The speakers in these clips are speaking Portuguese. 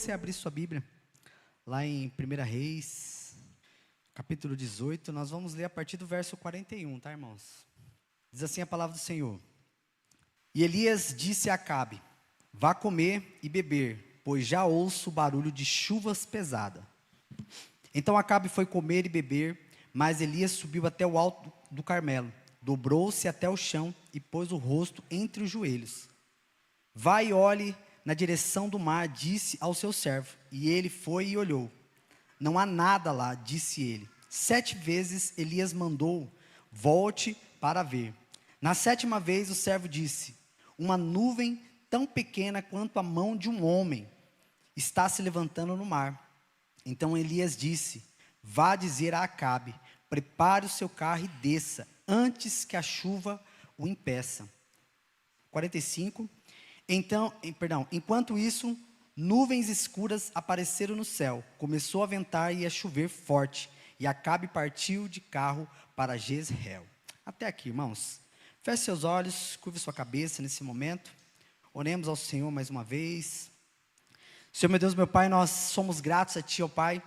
você abrir sua Bíblia, lá em 1 Reis, capítulo 18, nós vamos ler a partir do verso 41, tá, irmãos? Diz assim a palavra do Senhor. E Elias disse a Acabe: vá comer e beber, pois já ouço o barulho de chuvas pesadas. Então Acabe foi comer e beber, mas Elias subiu até o alto do Carmelo, dobrou-se até o chão e pôs o rosto entre os joelhos. Vá e olhe na direção do mar, disse ao seu servo. E ele foi e olhou. Não há nada lá, disse ele. 7 vezes Elias mandou: volte para ver. Na 7ª vez o servo disse: uma nuvem tão pequena quanto a mão de um homem está se levantando no mar. Então Elias disse: vá dizer a Acabe: prepare o seu carro e desça, antes que a chuva o impeça. 45. Enquanto isso, nuvens escuras apareceram no céu. Começou a ventar e a chover forte. E Acabe partiu de carro para Jezreel. Até aqui, irmãos. Feche seus olhos, curve sua cabeça nesse momento. Oremos ao Senhor mais uma vez. Senhor, meu Deus, meu Pai, nós somos gratos a Ti, ó Pai,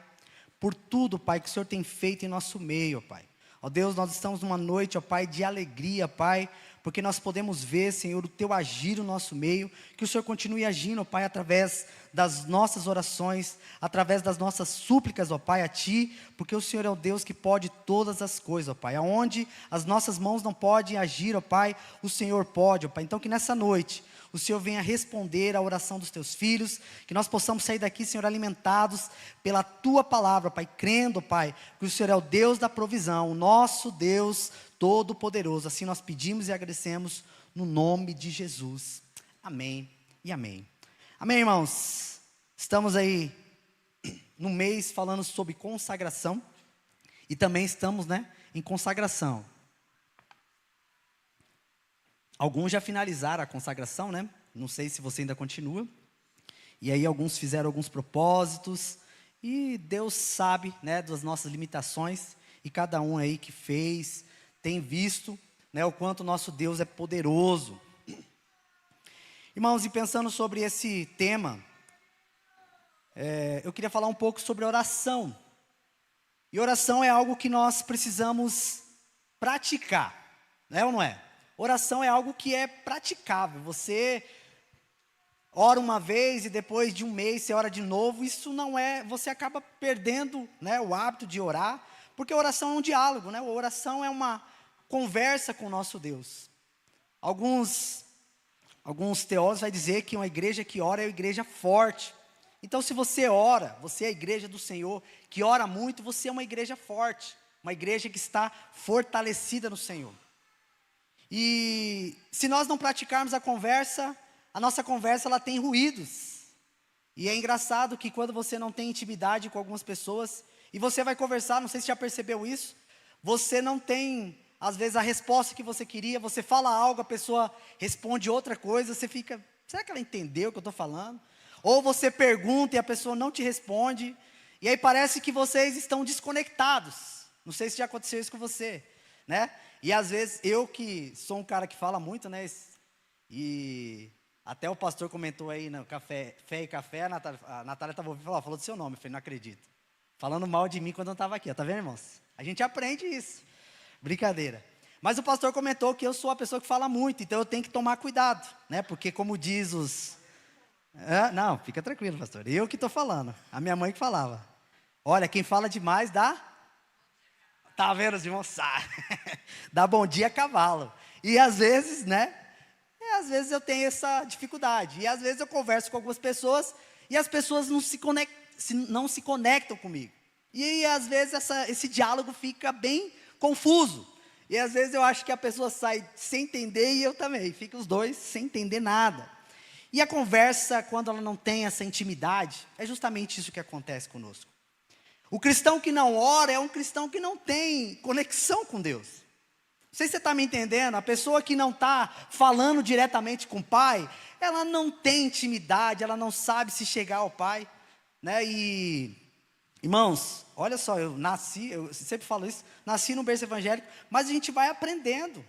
por tudo, Pai, que o Senhor tem feito em nosso meio, ó Pai. Ó Deus, nós estamos numa noite, ó Pai, de alegria, Pai, porque nós podemos ver, Senhor, o Teu agir no nosso meio, que o Senhor continue agindo, ó Pai, através das nossas orações, através das nossas súplicas, ó Pai, a Ti, porque o Senhor é o Deus que pode todas as coisas, ó Pai, aonde as nossas mãos não podem agir, ó Pai, o Senhor pode, ó Pai. Então que nessa noite o Senhor venha responder à oração dos Teus filhos, que nós possamos sair daqui, Senhor, alimentados pela Tua palavra, Pai, crendo, Pai, que o Senhor é o Deus da provisão, o nosso Deus Todo-Poderoso. Assim nós pedimos e agradecemos no nome de Jesus. Amém e amém. Amém, irmãos? Estamos aí no mês falando sobre consagração e também estamos, em consagração. Alguns já finalizaram a consagração, Não sei se você ainda continua. E aí alguns fizeram alguns propósitos. E Deus sabe, das nossas limitações. E cada um aí que fez, tem visto, o quanto o nosso Deus é poderoso. Irmãos, e pensando sobre esse tema, eu queria falar um pouco sobre oração. E oração é algo que nós precisamos praticar, ou não é? Oração é algo que é praticável. Você ora uma vez e depois de um mês você ora de novo. Isso não é, você acaba perdendo, o hábito de orar, porque a oração é um diálogo, A oração é uma conversa com o nosso Deus. Alguns teólogos vão dizer que uma igreja que ora é uma igreja forte. Então, se você ora, você é a igreja do Senhor, que ora muito, você é uma igreja forte, uma igreja que está fortalecida no Senhor. E se nós não praticarmos a nossa conversa ela tem ruídos. E é engraçado que quando você não tem intimidade com algumas pessoas, e você vai conversar, não sei se já percebeu isso, você não tem, às vezes, a resposta que você queria, você fala algo, a pessoa responde outra coisa, você fica, será que ela entendeu o que eu estou falando? Ou você pergunta e a pessoa não te responde, e aí parece que vocês estão desconectados. Não sei se já aconteceu isso com você, E às vezes, eu que sou um cara que fala muito, E até o pastor comentou aí no café, Fé e Café, a Natália estava ouvindo falar, falou do seu nome, eu falei, não acredito. Falando mal de mim quando eu não estava aqui, tá vendo, irmãos? A gente aprende isso. Brincadeira. Mas o pastor comentou que eu sou a pessoa que fala muito, então eu tenho que tomar cuidado, Porque como diz os... não, fica tranquilo, pastor, eu que estou falando, a minha mãe que falava. Olha, quem fala demais dá... Tá vendo, os irmãos? Dá bom dia a cavalo. E às vezes, às vezes eu tenho essa dificuldade. E às vezes eu converso com algumas pessoas e as pessoas não se conectam comigo. E às vezes esse diálogo fica bem confuso. E às vezes eu acho que a pessoa sai sem entender e eu também. Fica os dois sem entender nada. E a conversa, quando ela não tem essa intimidade, é justamente isso que acontece conosco. O cristão que não ora é um cristão que não tem conexão com Deus. Não sei se você está me entendendo. A pessoa que não está falando diretamente com o Pai, ela não tem intimidade, ela não sabe se chegar ao Pai. E, irmãos, olha só, eu sempre falo isso, nasci no berço evangélico, mas a gente vai aprendendo,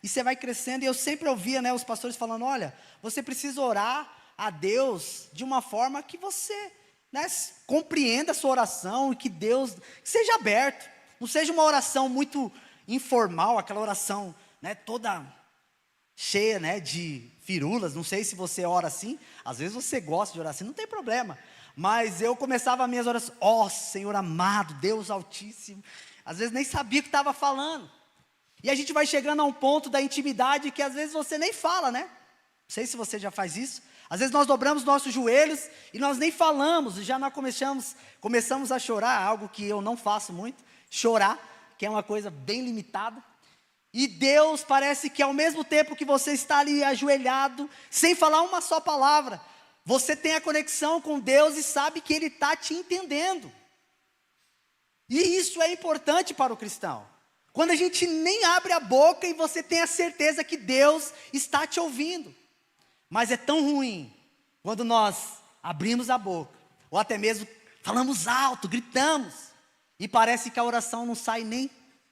e você vai crescendo. E eu sempre ouvia, os pastores falando, olha, você precisa orar a Deus de uma forma que você, né, compreenda a sua oração e que Deus seja aberto. Não seja uma oração muito informal, aquela oração, né, toda cheia, né, de firulas. Não sei se você ora assim. Às vezes você gosta de orar assim, não tem problema. Mas eu começava as minhas orações, ó Senhor amado, Deus Altíssimo. Às vezes nem sabia o que estava falando. E a gente vai chegando a um ponto da intimidade que às vezes você nem fala, né? Não sei se você já faz isso. Às vezes nós dobramos nossos joelhos e nós nem falamos. E já nós começamos a chorar, algo que eu não faço muito. Chorar, que é uma coisa bem limitada. E Deus parece que ao mesmo tempo que você está ali ajoelhado, sem falar uma só palavra, você tem a conexão com Deus e sabe que Ele está te entendendo. E isso é importante para o cristão. Quando a gente nem abre a boca e você tem a certeza que Deus está te ouvindo. Mas é tão ruim quando nós abrimos a boca, ou até mesmo falamos alto, gritamos, e parece que a oração não sai nem,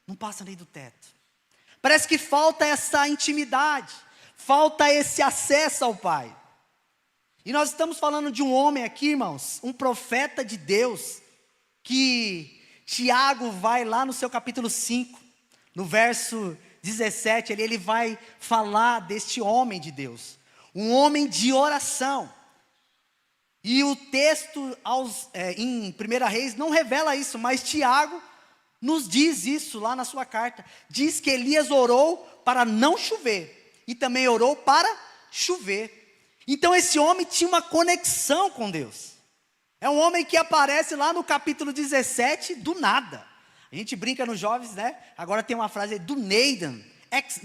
não passa nem do teto. Parece que falta essa intimidade, falta esse acesso ao Pai. E nós estamos falando de um homem aqui, irmãos, um profeta de Deus, que Tiago vai lá no seu capítulo 5, no verso 17, ele vai falar deste homem de Deus, um homem de oração. E o texto em 1 Reis não revela isso, mas Tiago nos diz isso lá na sua carta. Diz que Elias orou para não chover, e também orou para chover. Então esse homem tinha uma conexão com Deus. É um homem que aparece lá no capítulo 17, do nada. A gente brinca nos jovens, né? Agora tem uma frase aí, do Neidan, ex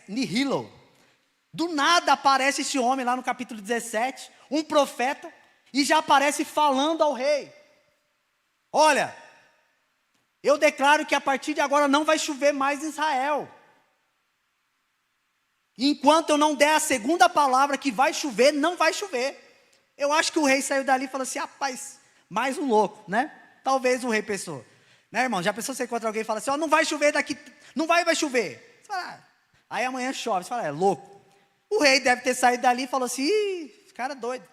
nihilo. Do nada aparece esse homem lá no capítulo 17, um profeta, e já aparece falando ao rei. Olha, eu declaro que a partir de agora não vai chover mais em Israel. Enquanto eu não der a segunda palavra que vai chover, não vai chover. Eu acho que o rei saiu dali e falou assim, rapaz, mais um louco, né? Talvez o rei pensou. Né, irmão, já pensou você encontra alguém e fala assim, ó, não vai chover daqui, não vai chover. Você fala, aí amanhã chove, você fala, é louco. O rei deve ter saído dali e falou assim, ih, esse cara é doido.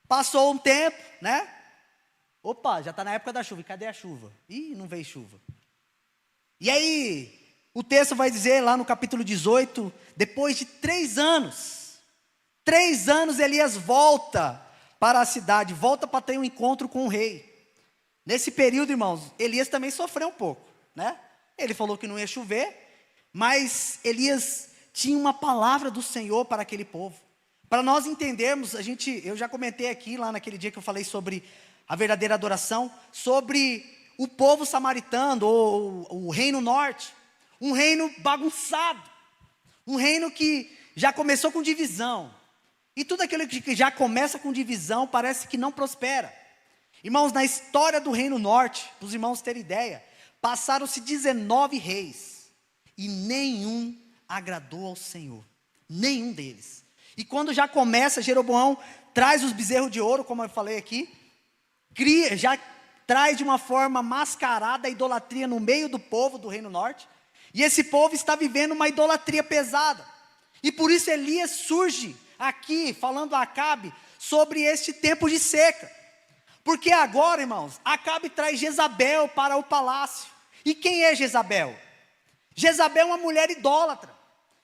Passou um tempo, né? Opa, já está na época da chuva, e cadê a chuva? Ih, não veio chuva. E aí, o texto vai dizer lá no capítulo 18, depois de 3 anos, Elias volta para a cidade, volta para ter um encontro com o rei. Nesse período, irmãos, Elias também sofreu um pouco, né? Ele falou que não ia chover, mas Elias tinha uma palavra do Senhor para aquele povo. Para nós entendermos, eu já comentei aqui, lá naquele dia que eu falei sobre a verdadeira adoração, sobre o povo samaritano, ou o reino norte, um reino bagunçado, um reino que já começou com divisão, e tudo aquilo que já começa com divisão, parece que não prospera. Irmãos, na história do reino norte, para os irmãos terem ideia, passaram-se 19 reis, e nenhum agradou ao Senhor, nenhum deles. E quando já começa, Jeroboão traz os bezerros de ouro, como eu falei aqui, já traz de uma forma mascarada a idolatria no meio do povo do reino norte, e esse povo está vivendo uma idolatria pesada, e por isso Elias surge aqui, falando a Acabe, sobre este tempo de seca, porque agora, irmãos, Acabe traz Jezabel para o palácio. E quem é Jezabel? Jezabel é uma mulher idólatra,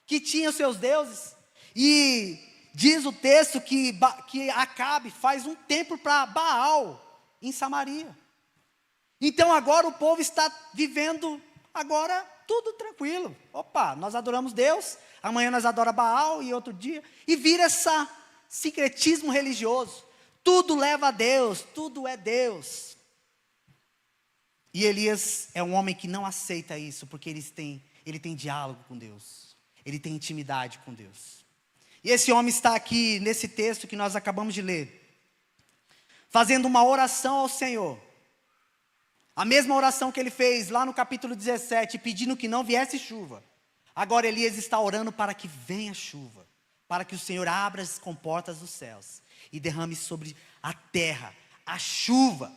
que tinha os seus deuses, e diz o texto que Acabe faz um templo para Baal, em Samaria. Então agora o povo está vivendo, agora tudo tranquilo. Opa, nós adoramos Deus, amanhã nós adoramos Baal, e outro dia, e vira esse sincretismo religioso. Tudo leva a Deus, tudo é Deus. E Elias é um homem que não aceita isso, porque ele tem diálogo com Deus, ele tem intimidade com Deus. E esse homem está aqui nesse texto que nós acabamos de ler, fazendo uma oração ao Senhor, a mesma oração que ele fez lá no capítulo 17, pedindo que não viesse chuva. Agora Elias está orando para que venha chuva, para que o Senhor abra as comportas dos céus e derrame sobre a terra a chuva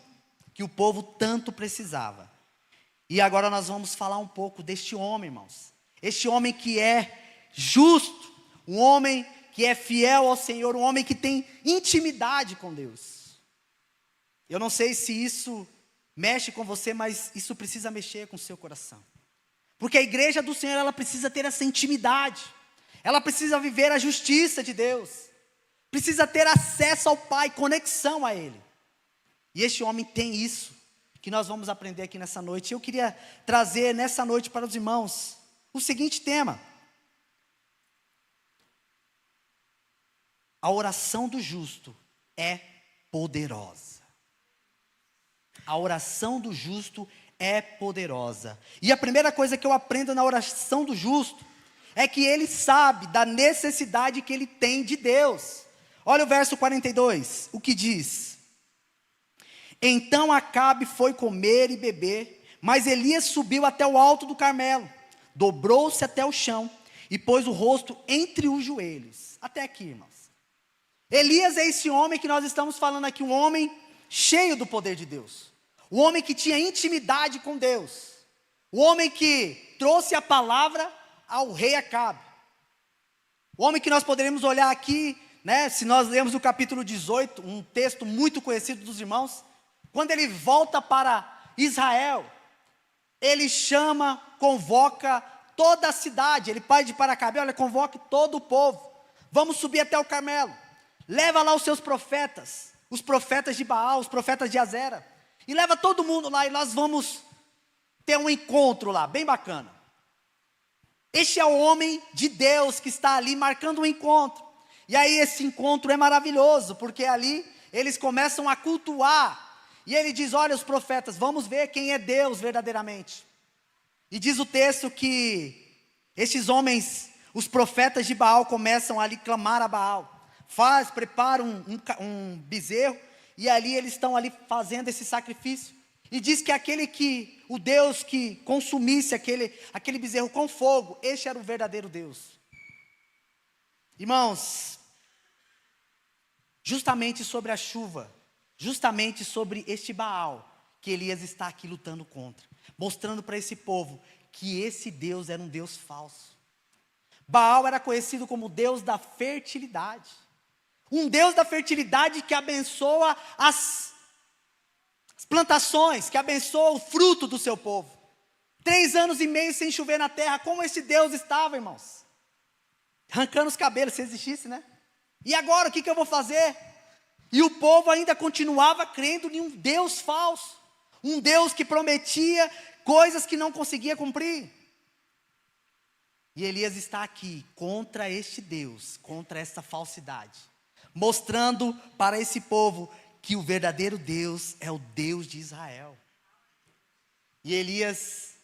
que o povo tanto precisava. E agora nós vamos falar um pouco deste homem, irmãos. Este homem que é justo, um homem que é fiel ao Senhor, um homem que tem intimidade com Deus. Eu não sei se isso mexe com você, mas isso precisa mexer com o seu coração. Porque a igreja do Senhor, ela precisa ter essa intimidade. Ela precisa viver a justiça de Deus. Precisa ter acesso ao Pai, conexão a Ele. E este homem tem isso, que nós vamos aprender aqui nessa noite. Eu queria trazer nessa noite para os irmãos o seguinte tema: a oração do justo é poderosa. A oração do justo é poderosa. E a primeira coisa que eu aprendo na oração do justo é que ele sabe da necessidade que ele tem de Deus. Olha o verso 42, o que diz: então Acabe foi comer e beber, mas Elias subiu até o alto do Carmelo, dobrou-se até o chão e pôs o rosto entre os joelhos. Até aqui, irmãos. Elias é esse homem que nós estamos falando aqui, um homem cheio do poder de Deus, o homem que tinha intimidade com Deus, o homem que trouxe a palavra ao rei Acabe, o homem que nós poderíamos olhar aqui, né, se nós lemos o capítulo 18, um texto muito conhecido dos irmãos, quando ele volta para Israel, ele chama, convoca toda a cidade, ele pede para Acabe: olha, convoque todo o povo, vamos subir até o Carmelo, leva lá os seus profetas, os profetas de Baal, os profetas de Azera, e leva todo mundo lá, e nós vamos ter um encontro lá, bem bacana. Este é o homem de Deus que está ali marcando um encontro. E aí esse encontro é maravilhoso, porque ali eles começam a cultuar. E ele diz: olha, os profetas, vamos ver quem é Deus verdadeiramente. E diz o texto que esses homens, os profetas de Baal, começam ali a clamar a Baal. Preparam um bezerro, e ali eles estão ali fazendo esse sacrifício. E diz que o Deus que consumisse aquele bezerro com fogo, este era o verdadeiro Deus. Irmãos, justamente sobre a chuva, justamente sobre este Baal, que Elias está aqui lutando contra, mostrando para esse povo que esse Deus era um Deus falso. Baal era conhecido como Deus da fertilidade, um Deus da fertilidade que abençoa as plantações, que abençoa o fruto do seu povo. 3 anos e meio sem chover na terra, como esse Deus estava, irmãos? Arrancando os cabelos, se existisse, né? E agora, o que eu vou fazer? E o povo ainda continuava crendo em um Deus falso, um Deus que prometia coisas que não conseguia cumprir. E Elias está aqui contra este Deus, contra essa falsidade, mostrando para esse povo que o verdadeiro Deus é o Deus de Israel. E Elias,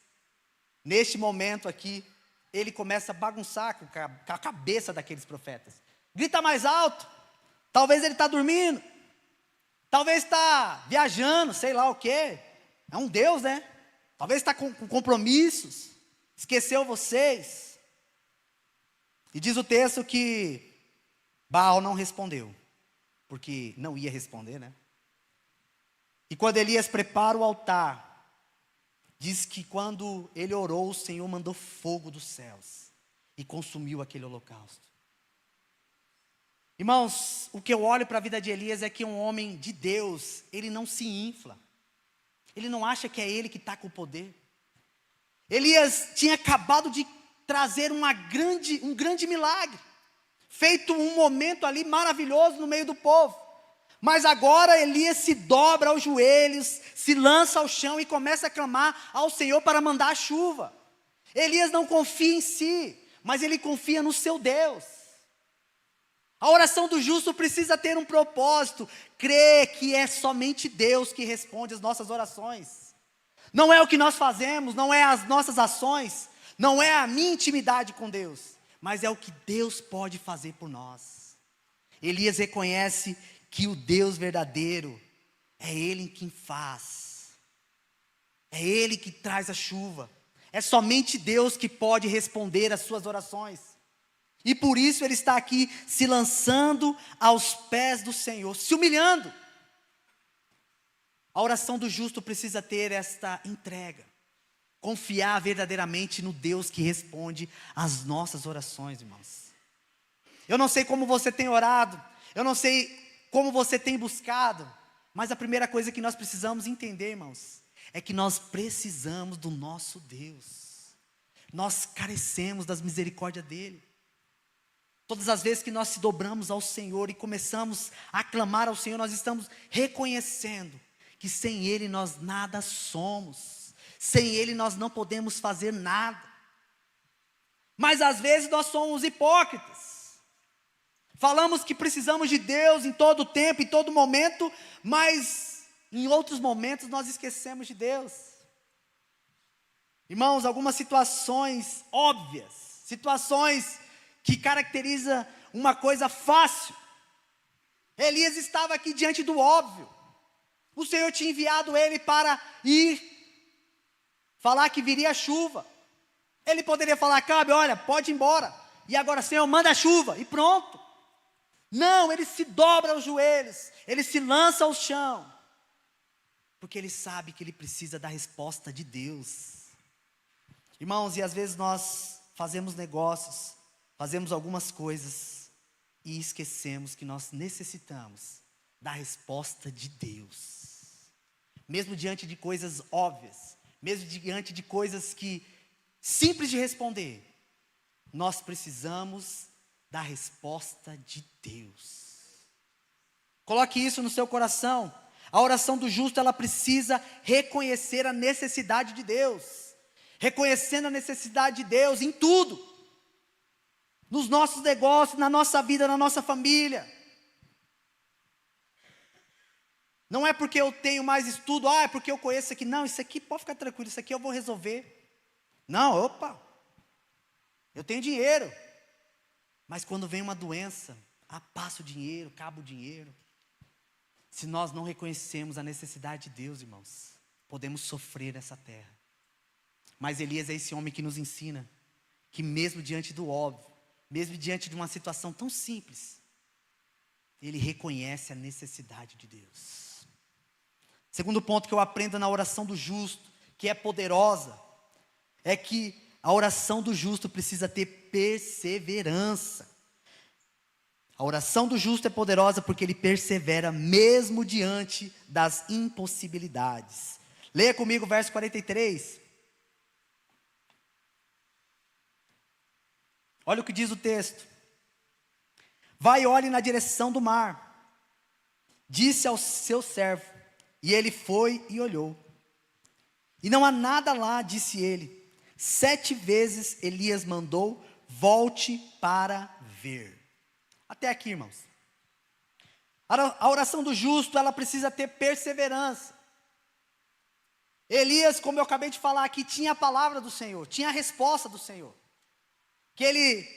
neste momento aqui, ele começa a bagunçar com a cabeça daqueles profetas. Grita mais alto. Talvez ele está dormindo. Talvez está viajando, sei lá o quê. É um Deus, né? Talvez está com compromissos. Esqueceu vocês. E diz o texto que Baal não respondeu, porque não ia responder, né? E quando Elias prepara o altar, diz que quando ele orou, o Senhor mandou fogo dos céus e consumiu aquele holocausto. Irmãos, o que eu olho para a vida de Elias é que um homem de Deus, ele não se infla. Ele não acha que é ele que está com o poder. Elias tinha acabado de trazer um grande milagre, feito um momento ali maravilhoso no meio do povo. Mas agora Elias se dobra aos joelhos, se lança ao chão e começa a clamar ao Senhor para mandar a chuva. Elias não confia em si, mas ele confia no seu Deus. A oração do justo precisa ter um propósito, crer que é somente Deus que responde as nossas orações. Não é o que nós fazemos, não é as nossas ações, não é a minha intimidade com Deus, mas é o que Deus pode fazer por nós. Elias reconhece que o Deus verdadeiro é Ele quem faz, é Ele que traz a chuva, é somente Deus que pode responder às suas orações. E por isso ele está aqui se lançando aos pés do Senhor, se humilhando. A oração do justo precisa ter esta entrega, confiar verdadeiramente no Deus que responde às nossas orações, irmãos. Eu não sei como você tem orado, eu não sei como você tem buscado, mas a primeira coisa que nós precisamos entender, irmãos, é que nós precisamos do nosso Deus. Nós carecemos das misericórdias dEle. Todas as vezes que nós se dobramos ao Senhor e começamos a clamar ao Senhor, nós estamos reconhecendo que sem Ele nós nada somos, sem Ele nós não podemos fazer nada. Mas às vezes nós somos hipócritas, falamos que precisamos de Deus em todo tempo, em todo momento, mas em outros momentos nós esquecemos de Deus. Irmãos, algumas situações óbvias, situações que caracteriza uma coisa fácil. Elias estava aqui diante do óbvio. O Senhor tinha enviado ele para ir falar que viria chuva. Ele poderia falar: Acabe, olha, pode ir embora. E agora, Senhor, manda a chuva, e pronto. Não, ele se dobra aos joelhos, ele se lança ao chão, porque ele sabe que ele precisa da resposta de Deus. Irmãos, e às vezes nós fazemos negócios, fazemos algumas coisas e esquecemos que nós necessitamos da resposta de Deus. Mesmo diante de coisas óbvias, mesmo diante de coisas que simples de responder, nós precisamos da resposta de Deus. Coloque isso no seu coração. A oração do justo, ela precisa reconhecer a necessidade de Deus. Reconhecendo a necessidade de Deus em tudo. Nos nossos negócios, na nossa vida, na nossa família. Não é porque eu tenho mais estudo, é porque eu conheço isso aqui. Não, isso aqui pode ficar tranquilo, isso aqui eu vou resolver. Não, opa, eu tenho dinheiro. Mas quando vem uma doença, passa o dinheiro, acaba o dinheiro. Se nós não reconhecemos a necessidade de Deus, irmãos, podemos sofrer nessa terra. Mas Elias é esse homem que nos ensina que mesmo diante do óbvio, mesmo diante de uma situação tão simples, ele reconhece a necessidade de Deus. Segundo ponto que eu aprendo na oração do justo, que é poderosa, é que a oração do justo precisa ter perseverança. A oração do justo é poderosa porque ele persevera mesmo diante das impossibilidades. Leia comigo o verso 43. Olha o que diz o texto. Vai e olhe na direção do mar, disse ao seu servo, e ele foi e olhou. E não há nada lá, disse ele. 7 vezes Elias mandou: volte para ver. Até aqui, irmãos. A oração do justo, ela precisa ter perseverança. Elias, como eu acabei de falar aqui, tinha a palavra do Senhor, tinha a resposta do Senhor, que ele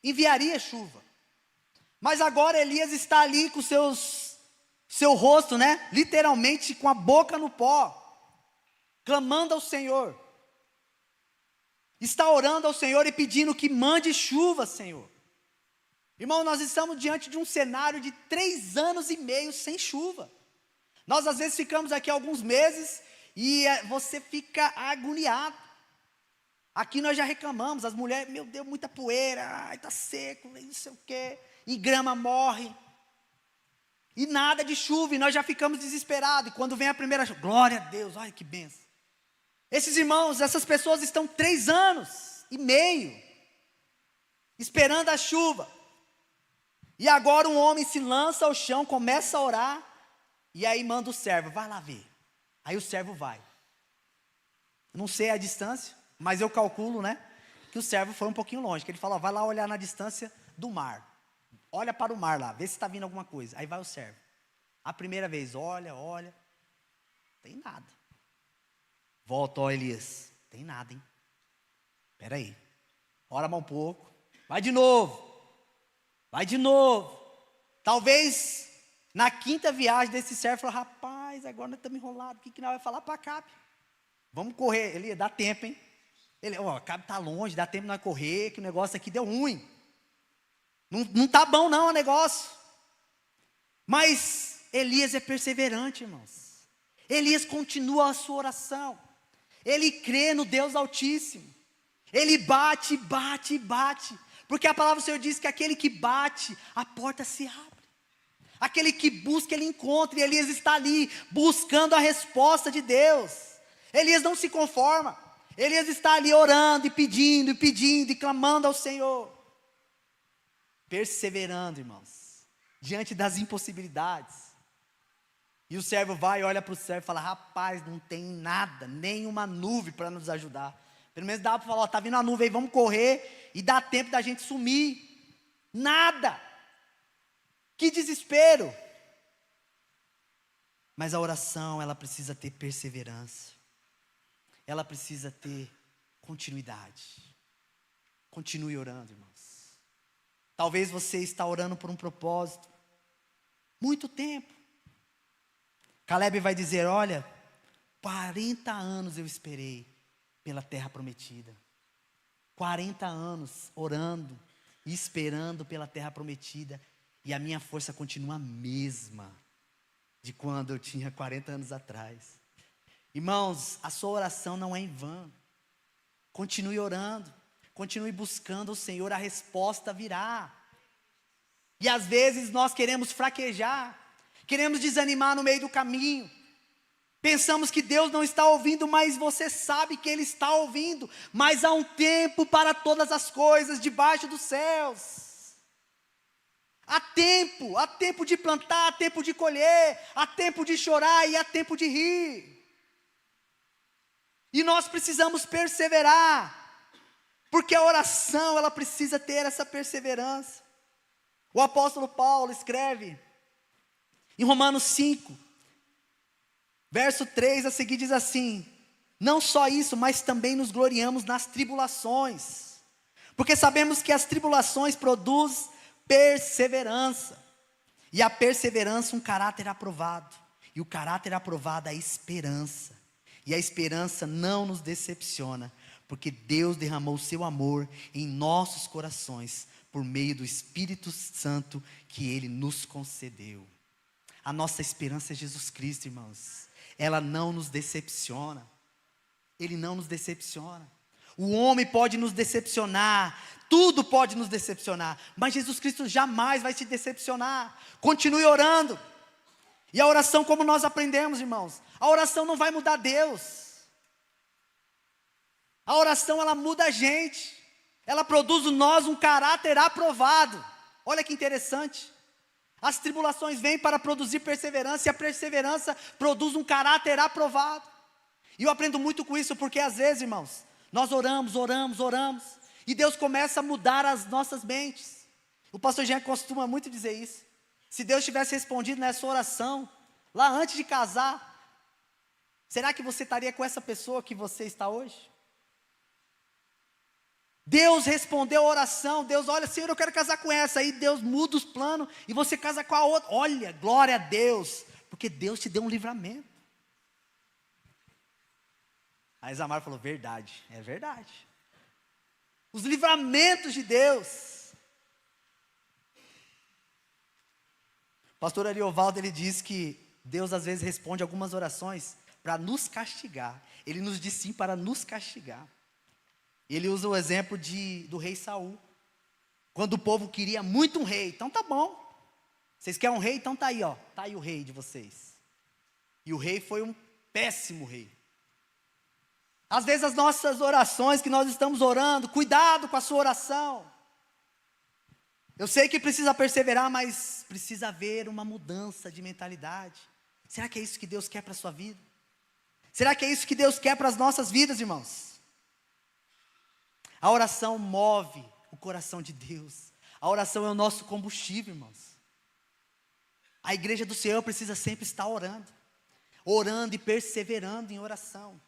enviaria chuva. Mas agora Elias está ali com seu rosto, literalmente com a boca no pó, clamando ao Senhor. Está orando ao Senhor e pedindo que mande chuva, Senhor. Irmão, nós estamos diante de um cenário de 3 anos e meio sem chuva. Nós às vezes ficamos aqui alguns meses e você fica agoniado. Aqui nós já reclamamos, as mulheres, meu Deus, muita poeira, está seco, não sei o quê, e grama morre. E nada de chuva, e nós já ficamos desesperados. E quando vem a primeira chuva, glória a Deus, olha que bênção. Esses irmãos, essas pessoas estão 3 anos e meio esperando a chuva. E agora um homem se lança ao chão, começa a orar, e aí manda o servo, vai lá ver. Aí o servo vai. Não sei a distância, mas eu calculo, que o servo foi um pouquinho longe. Que ele fala, vai lá olhar na distância do mar. Olha para o mar lá, vê se está vindo alguma coisa. Aí vai o servo. A primeira vez, olha, tem nada. Volta, ó Elias, tem nada, hein? Espera aí, ora mais um pouco. Vai de novo. Talvez na 5ª viagem desse servo, falou, rapaz, agora nós estamos enrolados. O que nós vamos falar para Acabe? Vamos correr, Elias, dá tempo, hein? Acabe está longe, dá tempo de nós correr, que o negócio aqui deu ruim. Não está bom não o negócio. Mas Elias é perseverante, irmãos. Elias continua a sua oração. Ele crê no Deus Altíssimo. Ele bate. Porque a palavra do Senhor diz que aquele que bate, a porta se abre. Aquele que busca, ele encontra. E Elias está ali, buscando a resposta de Deus. Elias não se conforma. Elias está ali orando e pedindo, e clamando ao Senhor. Perseverando, irmãos, diante das impossibilidades. E o servo vai e olha para o servo e fala: rapaz, não tem nada, nem uma nuvem para nos ajudar. Pelo menos dá para falar: está vindo a nuvem aí, vamos correr e dá tempo da gente sumir. Nada. Que desespero. Mas a oração, ela precisa ter perseverança. Ela precisa ter continuidade. Continue orando, irmãos. Talvez você está orando por um propósito. Muito tempo. Caleb vai dizer: olha, 40 anos eu esperei pela terra prometida. 40 anos orando e esperando pela terra prometida. E a minha força continua a mesma de quando eu tinha 40 anos atrás. Irmãos, a sua oração não é em vão. Continue orando. Continue buscando o Senhor, a resposta virá. E às vezes nós queremos fraquejar. Queremos desanimar no meio do caminho. Pensamos que Deus não está ouvindo, mas você sabe que Ele está ouvindo. Mas há um tempo para todas as coisas debaixo dos céus. Há tempo de plantar, há tempo de colher, há tempo de chorar e há tempo de rir. E nós precisamos perseverar, porque a oração, ela precisa ter essa perseverança. O apóstolo Paulo escreve em Romanos 5, verso 3 a seguir, diz assim: não só isso, mas também nos gloriamos nas tribulações, porque sabemos que as tribulações produzem perseverança, e a perseverança um caráter aprovado, e o caráter aprovado a esperança, e a esperança não nos decepciona, porque Deus derramou o seu amor em nossos corações, por meio do Espírito Santo que Ele nos concedeu. A nossa esperança é Jesus Cristo, irmãos. Ela não nos decepciona. Ele não nos decepciona. O homem pode nos decepcionar, tudo pode nos decepcionar, mas Jesus Cristo jamais vai te decepcionar. Continue orando. E a oração, como nós aprendemos, irmãos, a oração não vai mudar Deus. A oração, ela muda a gente. Ela produz em nós um caráter aprovado. Olha que interessante. As tribulações vêm para produzir perseverança, e a perseverança produz um caráter aprovado. E eu aprendo muito com isso, porque às vezes, irmãos, nós oramos, e Deus começa a mudar as nossas mentes. O pastor Jean costuma muito dizer isso. Se Deus tivesse respondido nessa oração, lá antes de casar, será que você estaria com essa pessoa que você está hoje? Deus respondeu a oração. Deus, olha, Senhor, eu quero casar com essa. Aí Deus muda os planos e você casa com a outra. Olha, glória a Deus, porque Deus te deu um livramento. Aí Isamar falou: verdade, é verdade. Os livramentos de Deus. O pastor Ariovaldo, ele diz que Deus às vezes responde algumas orações para nos castigar. Ele nos diz sim para nos castigar. Ele usa o exemplo do rei Saul. Quando o povo queria muito um rei, então tá bom. Vocês querem um rei? Então tá aí, ó. Tá aí o rei de vocês. E o rei foi um péssimo rei. Às vezes as nossas orações que nós estamos orando, cuidado com a sua oração. Eu sei que precisa perseverar, mas precisa haver uma mudança de mentalidade. Será que é isso que Deus quer para a sua vida? Será que é isso que Deus quer para as nossas vidas, irmãos? A oração move o coração de Deus. A oração é o nosso combustível, irmãos. A igreja do Senhor precisa sempre estar orando. Orando e perseverando em oração.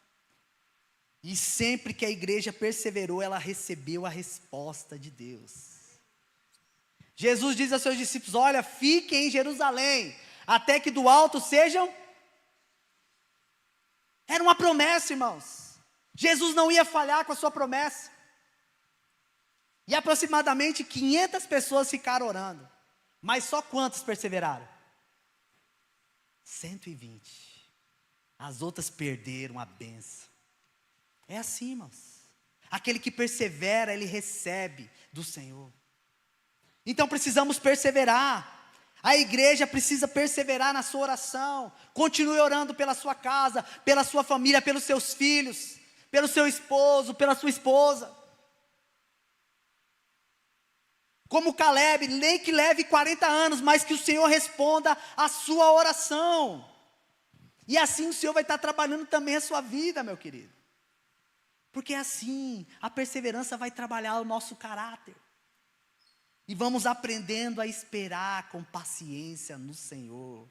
E sempre que a igreja perseverou, ela recebeu a resposta de Deus. Jesus diz aos seus discípulos: olha, fiquem em Jerusalém, até que do alto sejam... Era uma promessa, irmãos. Jesus não ia falhar com a sua promessa. E aproximadamente 500 pessoas ficaram orando. Mas só quantos perseveraram? 120. As outras perderam a bênção. É assim, irmãos. Aquele que persevera, ele recebe do Senhor. Então precisamos perseverar. A igreja precisa perseverar na sua oração. Continue orando pela sua casa, pela sua família, pelos seus filhos, pelo seu esposo, pela sua esposa. Como Caleb, nem que leve 40 anos, mas que o Senhor responda a sua oração. E assim o Senhor vai estar trabalhando também a sua vida, meu querido. Porque assim, a perseverança vai trabalhar o nosso caráter. E vamos aprendendo a esperar com paciência no Senhor.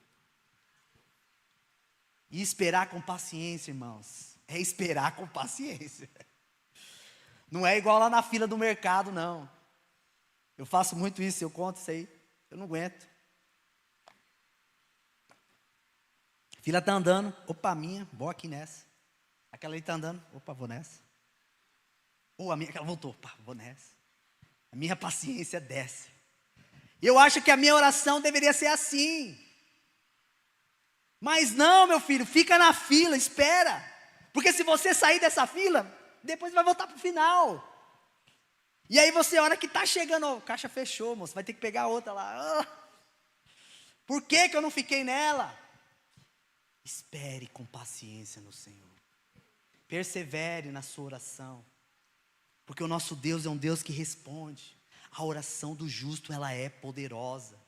E esperar com paciência, irmãos, é esperar com paciência. Não é igual lá na fila do mercado, não. Eu faço muito isso, eu conto isso aí, eu não aguento. A fila está andando, opa, a minha, vou aqui nessa. Aquela ali está andando, opa, vou nessa. Ou a minha, aquela voltou, opa, vou nessa. A minha paciência desce. Eu acho que a minha oração deveria ser assim. Mas não, meu filho, fica na fila, espera. Porque se você sair dessa fila, depois vai voltar para o final. E aí você, a hora que está chegando, a caixa fechou, moço, vai ter que pegar outra lá. Por que eu não fiquei nela? Espere com paciência no Senhor. Persevere na sua oração. Porque o nosso Deus é um Deus que responde. A oração do justo, ela é poderosa.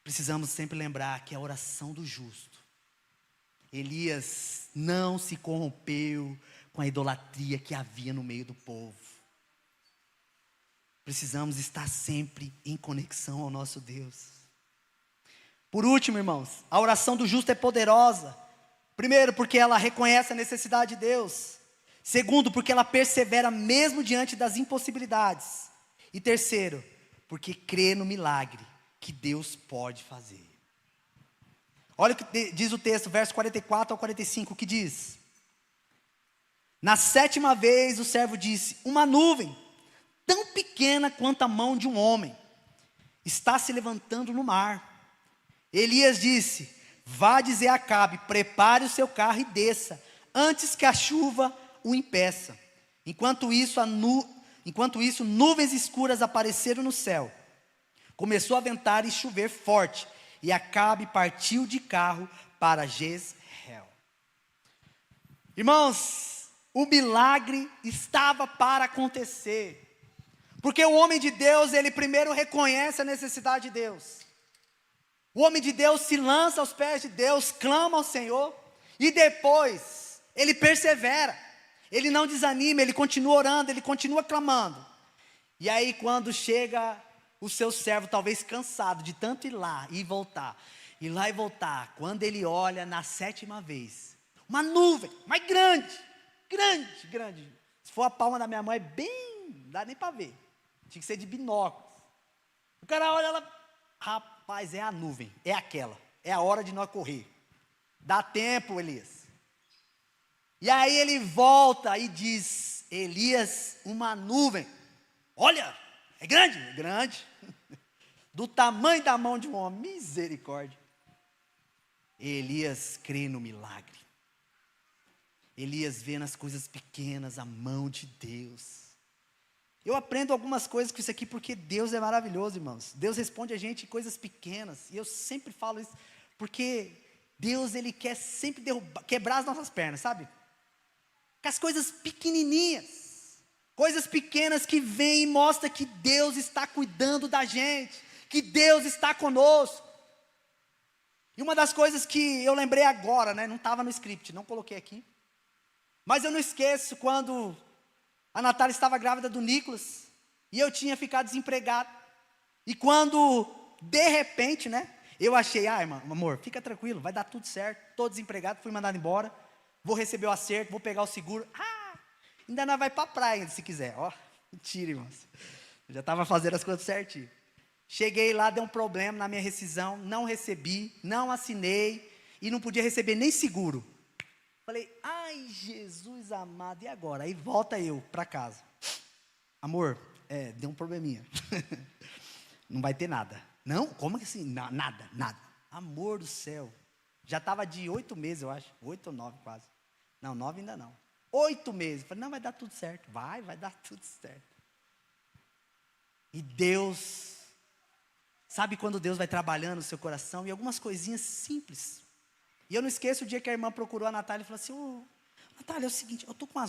Precisamos sempre lembrar que a oração do justo. Elias não se corrompeu com a idolatria que havia no meio do povo. Precisamos estar sempre em conexão ao nosso Deus. Por último, irmãos, a oração do justo é poderosa. Primeiro, porque ela reconhece a necessidade de Deus. Segundo, porque ela persevera mesmo diante das impossibilidades. E terceiro, porque crê no milagre que Deus pode fazer. Olha o que diz o texto, verso 44 ao 45, que diz: na 7ª vez o servo disse: uma nuvem, tão pequena quanto a mão de um homem, está se levantando no mar. Elias disse: vá dizer a Acabe, prepare o seu carro e desça, antes que a chuva o impeça. Enquanto isso, nuvens escuras apareceram no céu. Começou a ventar e chover forte, e Acabe partiu de carro para Jezreel. Irmãos, o milagre estava para acontecer, porque o homem de Deus, ele primeiro reconhece a necessidade de Deus. O homem de Deus se lança aos pés de Deus, clama ao Senhor, e depois ele persevera, ele não desanima, ele continua orando, ele continua clamando. E aí quando chega o seu servo, talvez cansado de tanto ir lá e voltar, quando ele olha na 7ª vez, uma nuvem, mas grande, se for a palma da minha mão é bem, não dá nem para ver, tinha que ser de binóculos. O cara olha lá, rapaz, é a nuvem, é aquela, é a hora de nós correr, dá tempo, Elias. E aí ele volta e diz: Elias, uma nuvem, olha, é grande, do tamanho da mão de um homem, misericórdia. Elias crê no milagre. Elias vê nas coisas pequenas a mão de Deus. Eu aprendo algumas coisas com isso aqui, porque Deus é maravilhoso, irmãos. Deus responde a gente em coisas pequenas, e eu sempre falo isso, porque Deus, ele quer sempre quebrar as nossas pernas, sabe? Com as coisas pequenininhas, coisas pequenas que vêm e mostram que Deus está cuidando da gente, que Deus está conosco. E uma das coisas que eu lembrei agora, não estava no script, não coloquei aqui, mas eu não esqueço quando a Natália estava grávida do Nicolas, e eu tinha ficado desempregado, e quando, de repente, eu achei, irmão, amor, fica tranquilo, vai dar tudo certo, estou desempregado, fui mandado embora, vou receber o acerto, vou pegar o seguro, ainda não vai para a praia, se quiser, mentira, irmãos, eu já estava fazendo as coisas certinho. Cheguei lá, deu um problema na minha rescisão, não recebi, não assinei, e não podia receber nem seguro. Falei, ai Jesus amado, e agora? Aí volta eu para casa. Amor, deu um probleminha, não vai ter nada. Não? Como assim? Nada. Amor do céu, já estava de 8 meses, eu acho, 8 ou 9 quase. Não, 9 ainda não. 8 meses. Eu falei, não, vai dar tudo certo. Vai dar tudo certo. E Deus, sabe quando Deus vai trabalhando no seu coração? E algumas coisinhas simples. E eu não esqueço o dia que a irmã procurou a Natália e falou assim, Natália, é o seguinte, eu tô com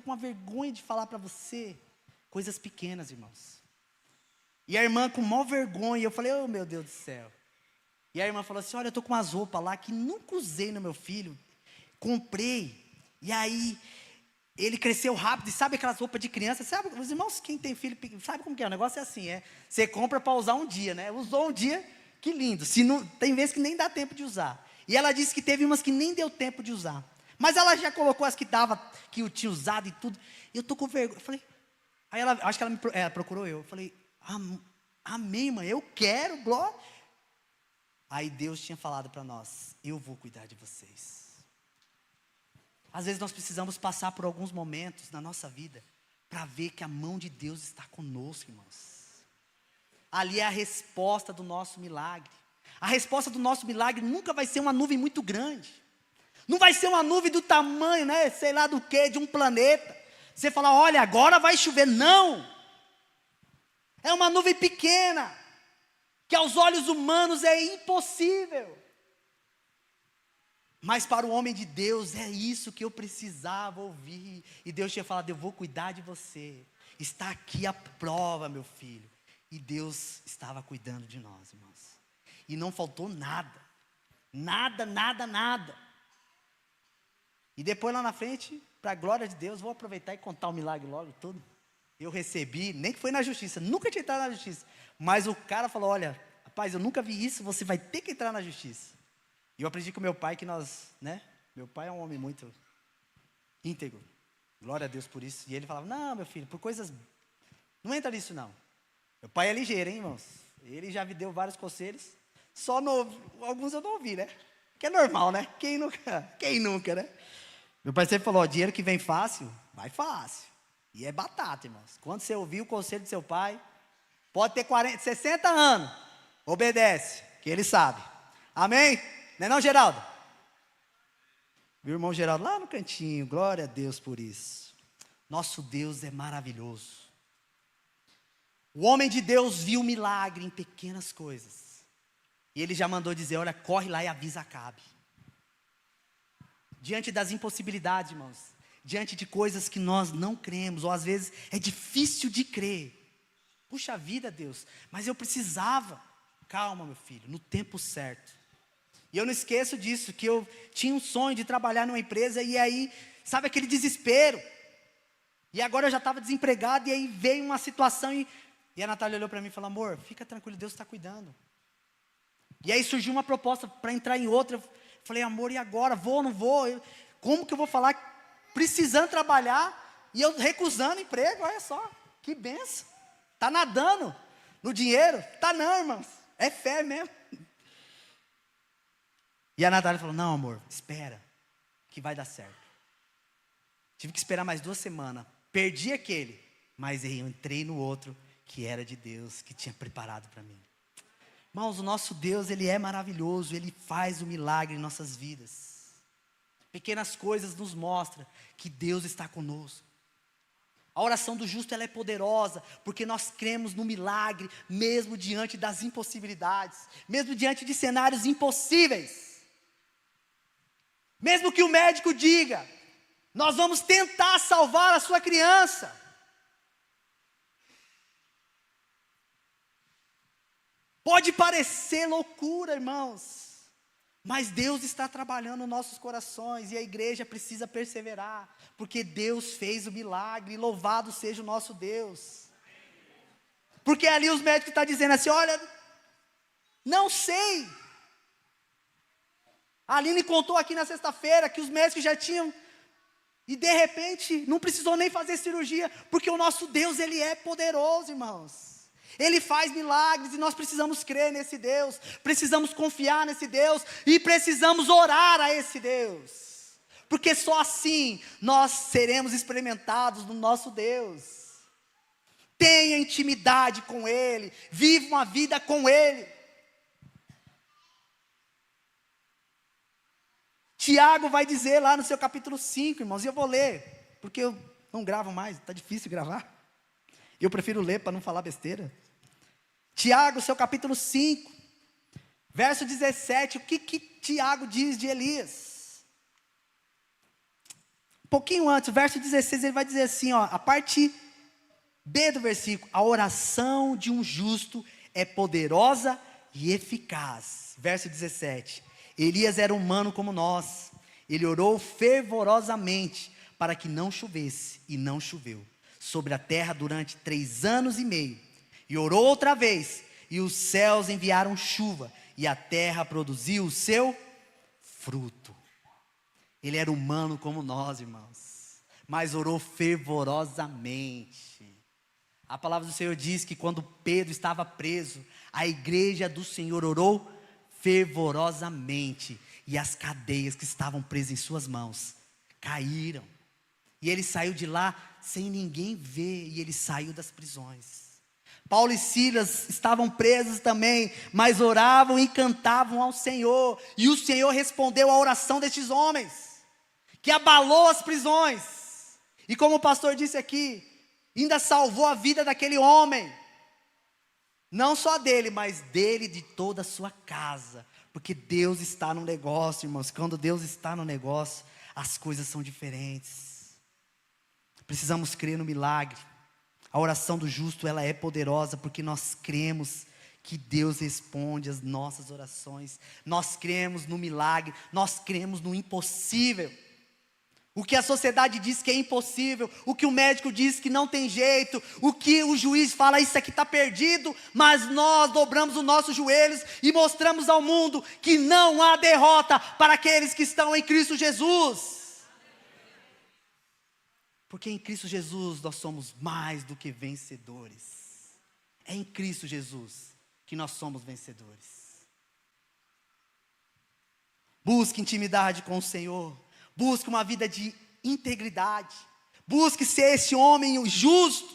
uma vergonha de falar para você. Coisas pequenas, irmãos. E a irmã com maior vergonha, eu falei, oh meu Deus do céu. E a irmã falou assim, olha, eu tô com umas roupas lá que nunca usei no meu filho. Comprei. E aí, ele cresceu rápido. E sabe aquelas roupas de criança? Sabe, os irmãos, quem tem filho, sabe como que é? O negócio é assim, você compra para usar um dia, né? Usou um dia, que lindo. Se não, tem vezes que nem dá tempo de usar. E ela disse que teve umas que nem deu tempo de usar. Mas ela já colocou as que dava, que eu tinha usado e tudo. E eu tô com vergonha. Eu falei, aí ela, acho que ela procurou eu. Eu falei, amém, mãe, eu quero, glória. Aí Deus tinha falado para nós, eu vou cuidar de vocês. Às vezes nós precisamos passar por alguns momentos na nossa vida, para ver que a mão de Deus está conosco, irmãos. Ali é a resposta do nosso milagre. A resposta do nosso milagre nunca vai ser uma nuvem muito grande. Não vai ser uma nuvem do tamanho, né, sei lá do que, de um planeta. Você fala, olha, agora vai chover. Não. É uma nuvem pequena, que aos olhos humanos é impossível. Mas para o homem de Deus é isso que eu precisava ouvir. E Deus tinha falado, eu vou cuidar de você. Está aqui a prova, meu filho. E Deus estava cuidando de nós, irmãos. E não faltou nada. Nada. E depois lá na frente, para a glória de Deus, vou aproveitar e contar o milagre logo todo. Eu recebi, nem que foi na justiça, nunca tinha entrado na justiça. Mas o cara falou, olha, rapaz, eu nunca vi isso, você vai ter que entrar na justiça. E eu aprendi com meu pai que nós, né? Meu pai é um homem muito íntegro. Glória a Deus por isso. E ele falava, não, meu filho, por coisas, não entra nisso não. Meu pai é ligeiro, hein, irmãos? Ele já me deu vários conselhos. Só alguns eu não ouvi, né? Que é normal, né? Quem nunca, né? Meu pai sempre falou, dinheiro que vem fácil, vai fácil. E é batata, irmãos. Quando você ouvir o conselho do seu pai, pode ter 60 anos, obedece, que ele sabe. Amém? Não é não, Geraldo? Meu irmão Geraldo lá no cantinho, glória a Deus por isso. Nosso Deus é maravilhoso. O homem de Deus viu milagre em pequenas coisas. E ele já mandou dizer, olha, corre lá e avisa Acabe. Diante das impossibilidades, irmãos, diante de coisas que nós não cremos, ou às vezes é difícil de crer. Puxa vida, Deus, mas eu precisava. Calma, meu filho, no tempo certo. E eu não esqueço disso, que eu tinha um sonho de trabalhar numa empresa, e aí, sabe aquele desespero? E agora eu já estava desempregado, e aí veio uma situação, e a Natália olhou para mim e falou, amor, fica tranquilo, Deus está cuidando. E aí surgiu uma proposta para entrar em outra. Eu falei, amor, e agora? Vou ou não vou? Como que eu vou falar? Precisando trabalhar, e eu recusando emprego, olha só, que benção. Está nadando no dinheiro? Está não, irmãos, é fé mesmo. E a Natália falou, não, amor, espera, que vai dar certo. Tive que esperar mais 2 semanas, perdi aquele, mas eu entrei no outro, que era de Deus, que tinha preparado para mim. Irmãos, o nosso Deus, Ele é maravilhoso, Ele faz o milagre em nossas vidas. Pequenas coisas nos mostram que Deus está conosco. A oração do justo, ela é poderosa, porque nós cremos no milagre, mesmo diante das impossibilidades, mesmo diante de cenários impossíveis. Mesmo que o médico diga, nós vamos tentar salvar a sua criança. Pode parecer loucura, irmãos, mas Deus está trabalhando nos nossos corações, e a igreja precisa perseverar, porque Deus fez o milagre, e louvado seja o nosso Deus. Porque ali os médicos estão dizendo assim, olha, não sei. A Aline contou aqui na sexta-feira que os médicos já tinham, e de repente não precisou nem fazer cirurgia, porque o nosso Deus, Ele é poderoso, irmãos. Ele faz milagres e nós precisamos crer nesse Deus, precisamos confiar nesse Deus e precisamos orar a esse Deus, porque só assim nós seremos experimentados no nosso Deus. Tenha intimidade com Ele, viva uma vida com Ele. Tiago vai dizer lá no seu capítulo 5, irmãos, e eu vou ler, Porque eu não gravo mais, está difícil gravar. Eu prefiro ler para não falar besteira. Tiago, seu capítulo 5, verso 17, o que Tiago diz de Elias? Um pouquinho antes, o verso 16, ele vai dizer assim, ó, a parte B do versículo: a oração de um justo é poderosa e eficaz. Verso 17, Elias era humano como nós, ele orou fervorosamente para que não chovesse, e não choveu sobre a terra durante 3 anos e meio, e orou outra vez, e os céus enviaram chuva, e a terra produziu o seu fruto. Ele era humano como nós, irmãos, mas orou fervorosamente. A palavra do Senhor diz que quando Pedro estava preso, a igreja do Senhor orou fervorosamente, e as cadeias que estavam presas em suas mãos caíram, e ele saiu de lá sem ninguém ver, e ele saiu das prisões. Paulo e Silas estavam presos também, mas oravam e cantavam ao Senhor, e o Senhor respondeu à oração destes homens, que abalou as prisões, e como o pastor disse aqui, ainda salvou a vida daquele homem, não só dele, mas dele e de toda a sua casa, porque Deus está no negócio, irmãos. Quando Deus está no negócio, as coisas são diferentes. Precisamos crer no milagre. A oração do justo, ela é poderosa, porque nós cremos que Deus responde às nossas orações, nós cremos no milagre, nós cremos no impossível. O que a sociedade diz que é impossível, o que o médico diz que não tem jeito, o que o juiz fala, isso aqui está perdido, mas nós dobramos os nossos joelhos e mostramos ao mundo que não há derrota para aqueles que estão em Cristo Jesus. Porque em Cristo Jesus nós somos mais do que vencedores. É em Cristo Jesus que nós somos vencedores. Busque intimidade com o Senhor. Busque uma vida de integridade. Busque ser esse homem justo,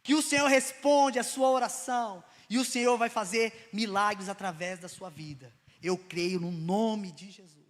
que o Senhor responde a sua oração, e o Senhor vai fazer milagres através da sua vida. Eu creio no nome de Jesus.